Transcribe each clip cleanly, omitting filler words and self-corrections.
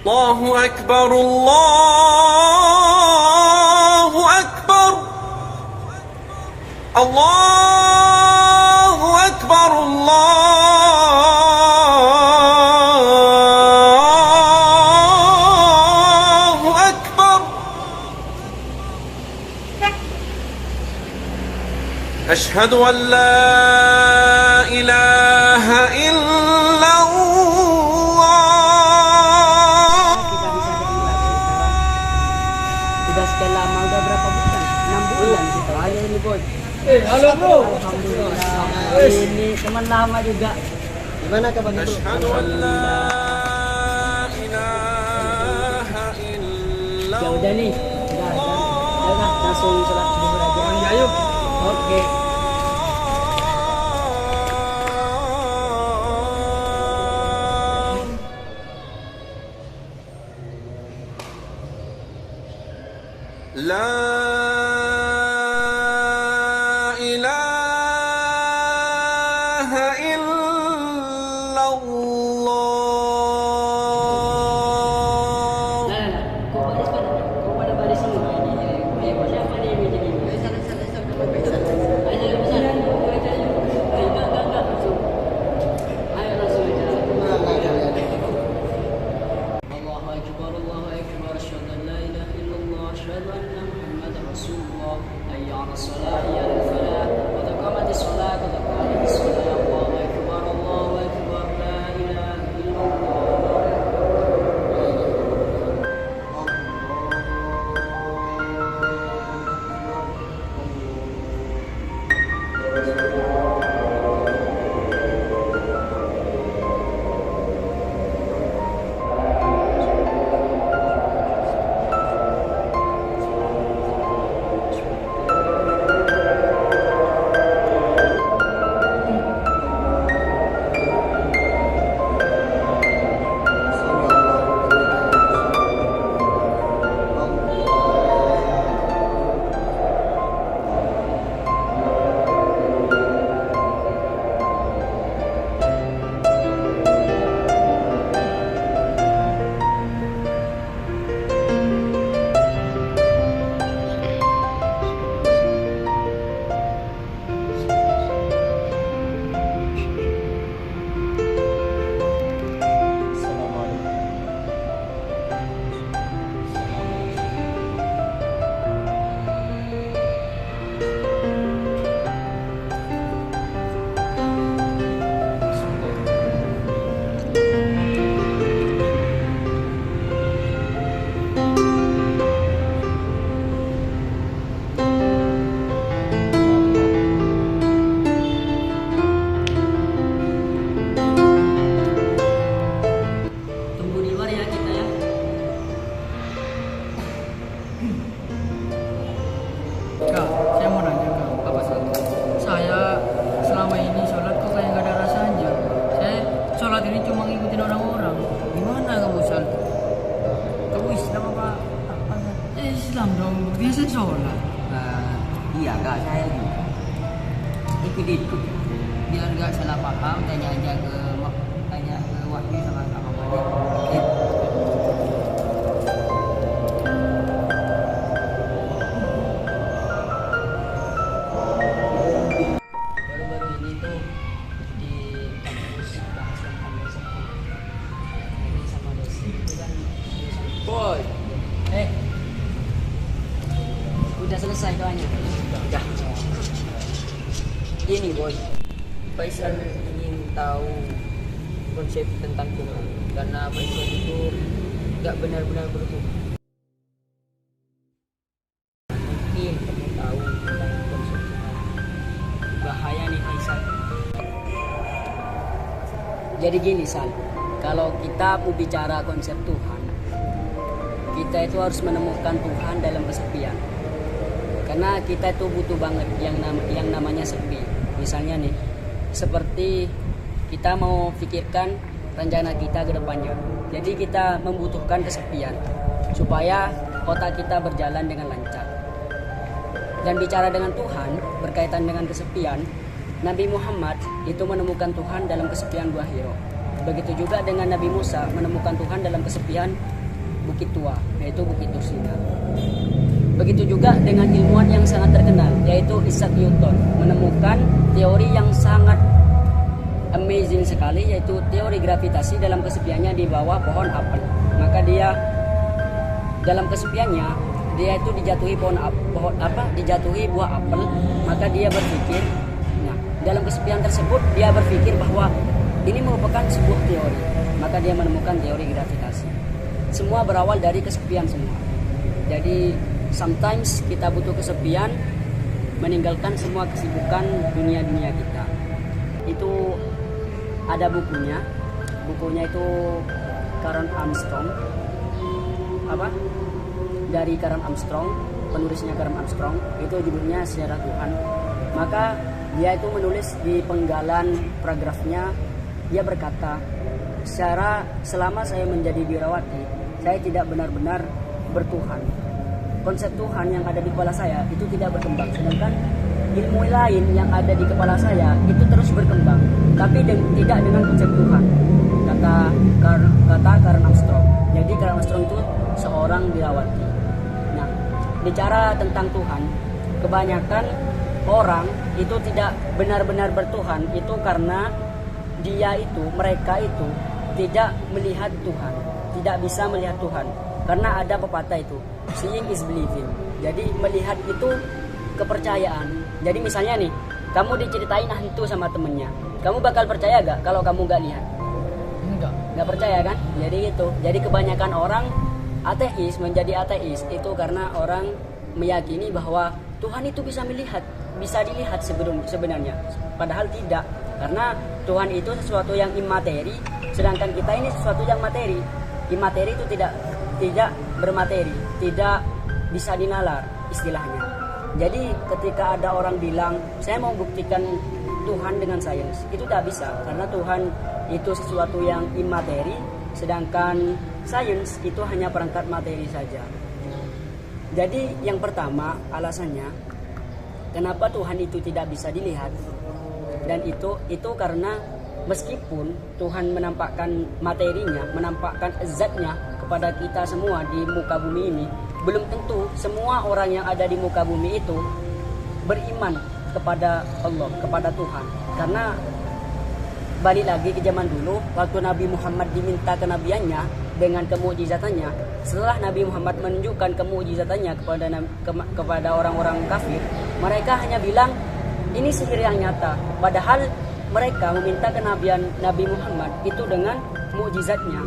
الله أكبر الله أكبر الله أكبر الله أكبر أشهد أن لا إله إلا Sekian lama udah berapa bulan? 6 bulan kita aja ini boy. Halo bro. Alhamdulillah. Ini teman lama juga. Gimana kabar bro? أشهد أن لا إله إلا Ya udah nih. Udah langsung sholat zuhur aja. Ya yuk. Oke. لا إله إلا الله Kau pada baris semua ini. Ayo siapa nih yang jadi? Ayo pesan. Enggak. Ayo langsung aja. Allahu Akbar, Allahu Akbar, asyhadu an la ilaha illallah, asyhadu anna Muhammadar Rasulullah, hayya 'alas shalah, hayya 'alal falah, qad qamatis shalah, qad qamatis shalah, Allahu Akbar, la ilaha illallah. Tunggu di luar ya kita ya. Kak, saya mau nanya kak. Apa satu? Saya selama ini sholat kok kayak gak ada rasanya. Saya sholat ini cuma ngikutin orang-orang. Gimana kamu sholat? Kamu Islam apa? Islam dong. Biasa sholat. Iya kak, saya juga ikut Biar gak salah paham, tanya aja ke Wahyu sama Kak Madi. baru-baru ini tuh di kampus bahas tentang rezeki. Ini sama dosen dan Boy. udah selesai doanya. Udah. Ini boy, Faisal ingin tahu konsep tentang Tuhan karena Faisal itu nggak benar-benar bertuhan. Mungkin kamu tahu tentang konsep Tuhan. Bahaya nih Faisal. Jadi gini Sal, kalau kita mau bicara konsep Tuhan, kita itu harus menemukan Tuhan dalam kesepian. Karena kita itu butuh banget yang namanya sepi. Misalnya nih, seperti kita mau pikirkan rencana kita ke depannya. Jadi kita membutuhkan kesepian supaya otak kita berjalan dengan lancar. Dan bicara dengan Tuhan berkaitan dengan kesepian, Nabi Muhammad itu menemukan Tuhan dalam kesepian Gua Hiro. Begitu juga dengan Nabi Musa menemukan Tuhan dalam kesepian Bukit Tua, yaitu Bukit Tursina. Begitu juga dengan ilmuwan yang sangat terkenal, yaitu Isaac Newton, menemukan teori yang sangat amazing sekali, yaitu teori gravitasi dalam kesepiannya di bawah pohon apel. Maka dia dalam kesepiannya dia itu dijatuhi dijatuhi buah apel, maka dia berpikir, nah dalam kesepian tersebut dia berpikir bahwa ini merupakan sebuah teori, maka dia menemukan teori gravitasi. Semua berawal dari kesepian semua. Jadi sometimes kita butuh kesepian, meninggalkan semua kesibukan dunia kita. Itu ada bukunya itu Karen Armstrong, dari Karen Armstrong, penulisnya Karen Armstrong, itu judulnya Sejarah Tuhan. Maka dia itu menulis di penggalan paragrafnya, dia berkata, selama saya menjadi biarawati, saya tidak benar-benar bertuhan. Konsep Tuhan yang ada di kepala saya itu tidak berkembang, sedangkan ilmu lain yang ada di kepala saya itu terus berkembang, tapi tidak dengan konsep Tuhan, kata Karen Armstrong. Jadi Karen Armstrong itu seorang biarawati. Nah, bicara tentang Tuhan, kebanyakan orang itu tidak benar-benar bertuhan itu karena mereka itu tidak melihat Tuhan, tidak bisa melihat Tuhan. Karena ada pepatah itu, seeing is believing. Jadi melihat itu kepercayaan. Jadi misalnya nih, kamu diceritain hantu sama temennya, kamu bakal percaya gak kalau kamu gak lihat? Gak percaya kan? Jadi itu. Jadi kebanyakan orang ateis menjadi ateis itu karena orang meyakini bahwa Tuhan itu bisa dilihat sebenarnya. Padahal tidak, karena Tuhan itu sesuatu yang imateri, sedangkan kita ini sesuatu yang materi. Imateri itu tidak bermateri, tidak bisa dinalar istilahnya. Jadi ketika ada orang bilang saya mau buktikan Tuhan dengan sains, itu tidak bisa, karena Tuhan itu sesuatu yang imateri, sedangkan sains itu hanya perangkat materi saja. Jadi yang pertama alasannya kenapa Tuhan itu tidak bisa dilihat, dan itu karena meskipun Tuhan menampakkan materinya, menampakkan zatnya kepada kita semua di muka bumi ini, belum tentu semua orang yang ada di muka bumi itu beriman kepada Allah, kepada Tuhan. Karena balik lagi ke zaman dulu, waktu Nabi Muhammad diminta kenabiannya dengan kemukjizatannya, setelah Nabi Muhammad menunjukkan kemukjizatannya kepada orang-orang kafir, mereka hanya bilang ini sihir yang nyata. Padahal mereka meminta kenabian Nabi Muhammad itu dengan mukjizatnya.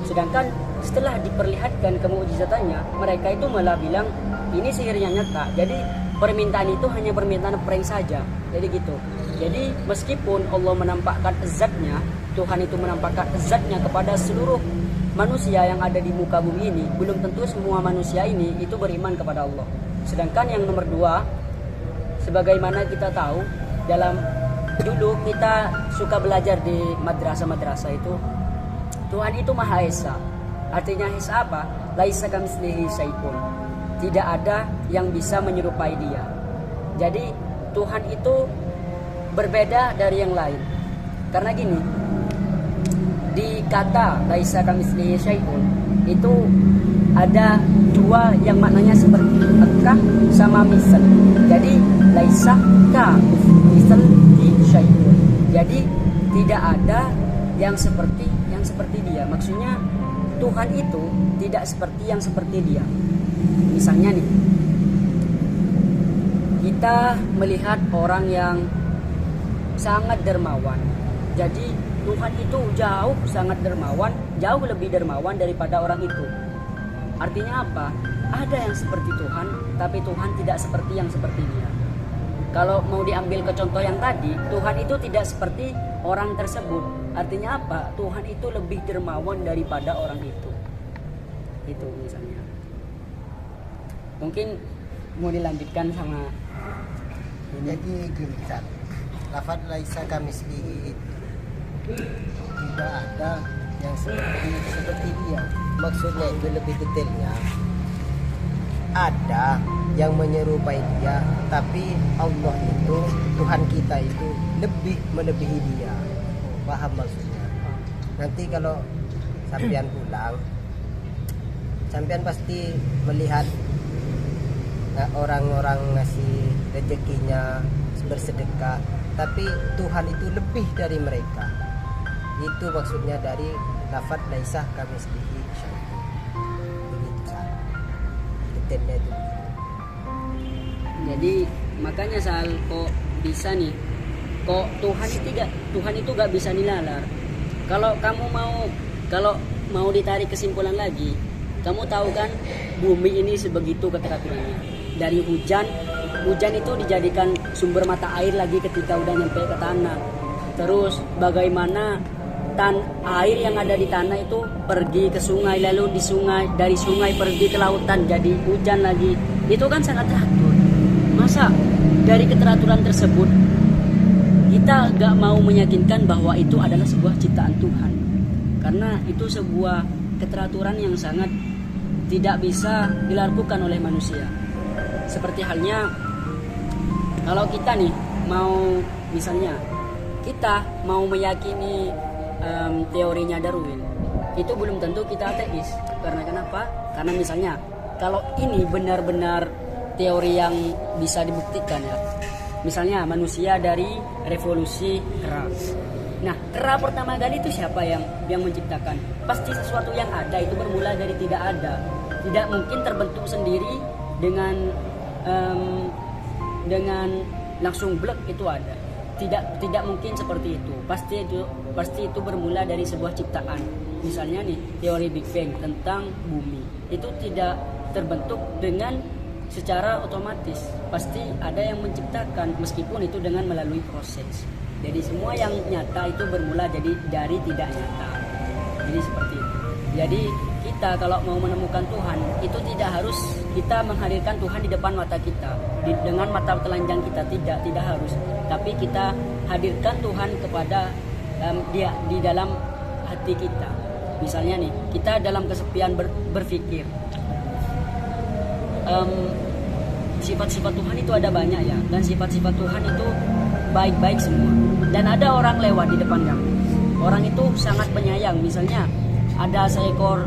Sedangkan setelah diperlihatkan kemukjizatannya, mereka itu malah bilang ini sihir yang nyata. Jadi permintaan itu hanya permintaan prank saja. Jadi gitu. Jadi meskipun Allah menampakkan zatnya, Tuhan itu menampakkan zatnya kepada seluruh manusia yang ada di muka bumi ini, belum tentu semua manusia ini itu beriman kepada Allah. Sedangkan yang nomor dua, sebagaimana kita tahu, dulu kita suka belajar di madrasah itu, Tuhan itu Maha Esa. Artinya Esa apa? Laisa kamitslihi syai'un. Tidak ada yang bisa menyerupai Dia. Jadi Tuhan itu berbeda dari yang lain. Karena gini, di kata laisa kamitslihi syai'un itu ada dua yang maknanya seperti kah sama misal. Jadi laisa ka misli syai'un. Jadi tidak ada yang seperti Dia. Maksudnya Tuhan itu tidak seperti yang seperti Dia. Misalnya nih, kita melihat orang yang sangat dermawan. Jadi Tuhan itu sangat dermawan, jauh lebih dermawan daripada orang itu. Artinya apa? Ada yang seperti Tuhan, tapi Tuhan tidak seperti yang seperti Dia. Kalau mau diambil ke contoh yang tadi, Tuhan itu tidak seperti orang tersebut. Artinya apa? Tuhan itu lebih dermawan daripada orang itu. Itu misalnya. Mungkin mau dilanjutkan sama ini. Jadi gini, lafaz laisa kamitslihi itu tidak ada yang seperti Dia. Maksudnya itu lebih detailnya, ada yang menyerupai Dia, tapi Allah itu, Tuhan kita itu lebih melebihi Dia. Paham maksudnya? Nanti kalau sampean pulang, sampean pasti melihat orang-orang ngasih rezekinya bersedekah, tapi Tuhan itu lebih dari mereka. Itu maksudnya dari lafaz laisa kamitslihi syai'un. Begitu Sal. Detailnya itu. Jadi makanya Sal, kok bisa nih, kok Tuhan itu gak bisa nilalar. Kalau mau ditarik kesimpulan lagi, kamu tahu kan bumi ini sebegitu keteraturannya. Dari hujan itu dijadikan sumber mata air lagi ketika udah nyampe ke tanah. Terus bagaimana air yang ada di tanah itu pergi ke sungai, lalu dari sungai pergi ke lautan jadi hujan lagi. Itu kan sangat teratur. Masa dari keteraturan tersebut kita gak mau meyakinkan bahwa itu adalah sebuah ciptaan Tuhan? Karena itu sebuah keteraturan yang sangat tidak bisa dilakukan oleh manusia. Seperti halnya kalau kita nih kita mau meyakini teorinya Darwin, itu belum tentu kita ateis. Karena kenapa? Karena misalnya kalau ini benar-benar teori yang bisa dibuktikan ya, misalnya manusia dari revolusi kera. Nah, kera pertama kali itu siapa yang menciptakan? Pasti sesuatu yang ada itu bermula dari tidak ada. Tidak mungkin terbentuk sendiri dengan langsung blek itu ada. Tidak mungkin seperti itu. Pasti itu bermula dari sebuah ciptaan. Misalnya nih, teori Big Bang tentang bumi. Itu tidak terbentuk dengan secara otomatis. Pasti ada yang menciptakan, meskipun itu dengan melalui proses. Jadi semua yang nyata itu bermula dari tidak nyata. Jadi seperti itu. Jadi kita kalau mau menemukan Tuhan, itu tidak harus kita menghadirkan Tuhan di depan mata kita dengan mata telanjang kita, tidak harus. Tapi kita hadirkan Tuhan kepada dia di dalam hati kita. Misalnya nih, kita dalam kesepian berpikir, sifat-sifat Tuhan itu ada banyak ya, dan sifat-sifat Tuhan itu baik-baik semua. Dan ada orang lewat di depan kamu, orang itu sangat penyayang. Misalnya ada seekor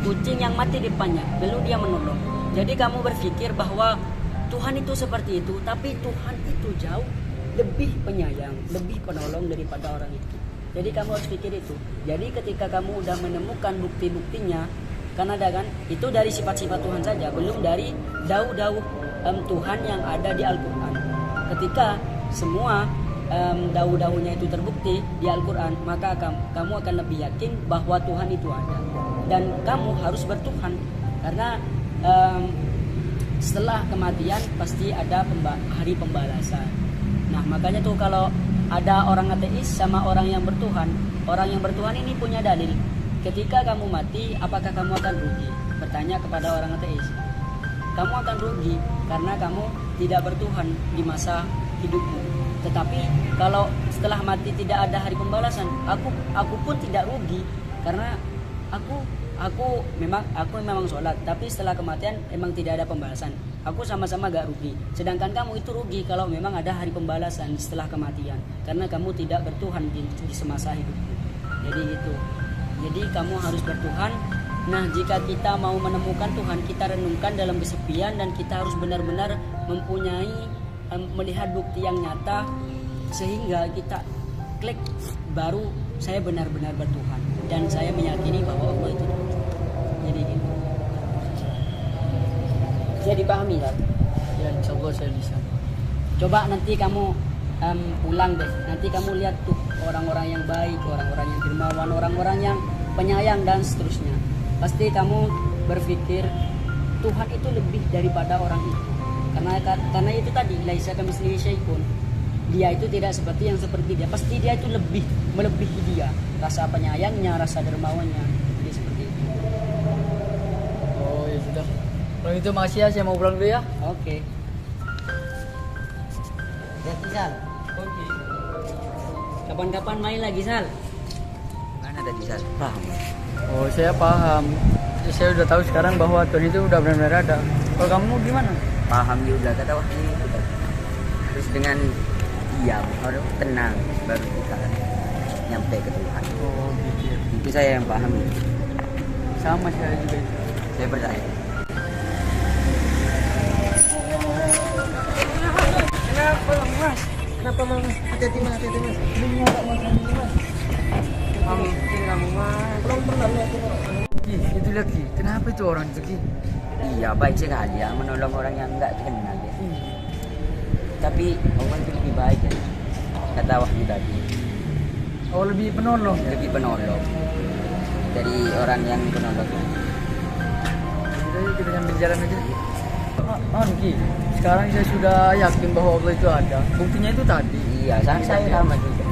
kucing yang mati di depannya, lalu dia menolong. Jadi kamu berpikir bahwa Tuhan itu seperti itu, tapi Tuhan itu jauh lebih penyayang, lebih penolong daripada orang itu. Jadi kamu harus pikir itu. Jadi ketika kamu udah menemukan bukti-buktinya, kan ada kan, itu dari sifat-sifat Tuhan saja, belum dari dauh-dauh Tuhan yang ada di Al-Quran. Ketika semua dauh-dauhnya itu terbukti di Al-Quran, maka kamu akan lebih yakin bahwa Tuhan itu ada. Dan kamu harus bertuhan, karena setelah kematian pasti ada hari pembalasan. Nah makanya tuh kalau ada orang ateis sama orang yang bertuhan ini punya dalil. Ketika kamu mati, apakah kamu akan rugi? Bertanya kepada orang ateis. Kamu akan rugi karena kamu tidak bertuhan di masa hidupmu. Tetapi kalau setelah mati tidak ada hari pembalasan, aku pun tidak rugi, karena aku memang sholat, tapi setelah kematian emang tidak ada pembalasan. Aku sama-sama gak rugi. Sedangkan kamu itu rugi kalau memang ada hari pembalasan setelah kematian, karena kamu tidak bertuhan di semasa hidupmu. Jadi gitu. Jadi kamu harus bertuhan. Nah, jika kita mau menemukan Tuhan, kita renungkan dalam kesepian, dan kita harus benar-benar mempunyai melihat bukti yang nyata, sehingga kita klik, baru saya benar-benar bertuhan dan saya meyakini bahwa Allah itu Tuhan. Jadi gitu. Bisa dipahami kan? Ya, insyaallah saya bisa. Coba nanti kamu pulang deh, nanti kamu lihat tuh orang-orang yang baik, orang-orang yang dermawan, orang-orang yang penyayang dan seterusnya. Pasti kamu berpikir Tuhan itu lebih daripada orang itu. Karena itu tadi, laisa kamitslihi syai'un. Dia itu tidak seperti dia. Pasti dia itu melebihi dia. Rasa penyayangnya, rasa dermawannya. Jadi seperti itu. Oh ya sudah. Kalau itu makasih ya, saya mau pulang dulu ya. Oke. Ya, Sal. Oke. Kapan-kapan main lagi, Sal? Kan ada bisa paham. Oh saya paham. Saya udah tahu sekarang bahwa Tuhan itu udah benar-benar ada. Kalau kamu gimana? Paham juga kata wah ini udah. Terus dengan diam, harus tenang, baru kita nyampe ke Tuhan. Oh gitu ya. Itu saya yang paham. Sama saya juga. Saya percaya. Kenapa mas? Hati-hati mas, hati-hati mas. Ini nggak mas, ini mas. Kamu mas. Pelan-pelan ya. Ki, itu lagi. Kenapa itu orang itu Ki? Iya, baik sekali ya menolong orang yang nggak kenal ya. Tapi Allah itu lebih baik ya. Kata Wahyu tadi, Oh lebih penolong ya? lebih penolong dari orang yang penolong. Jadi kita nyambil jalan aja. Ki, sekarang saya sudah yakin bahwa Allah itu ada. Buktinya itu tadi. Iya, saya sama juga.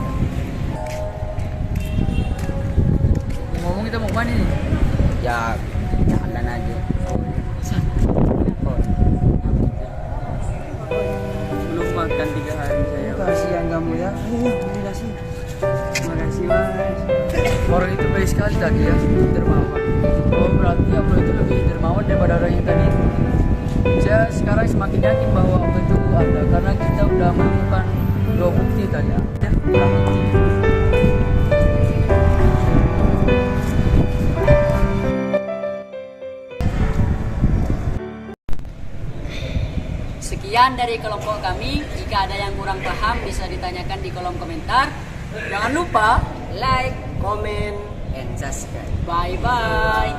Ngomong kita mau kemana nih? Ya, jalan aja. Belum makan 3 hari saya. Kasihan kamu ya. Terima kasih. Terima kasih mas. Orang itu baik sekali tadi ya, dermawan. Oh berarti Allah itu lebih dermawan daripada orang yang tadi. Saya sekarang semakin yakin bahwa Allah itu ada karena kita udah menemukan 2 bukti tadi. Ya, kurang bukti. Sekian dari kelompok kami. Jika ada yang kurang paham bisa ditanyakan di kolom komentar. Jangan lupa like, Komen. And subscribe. bye bye.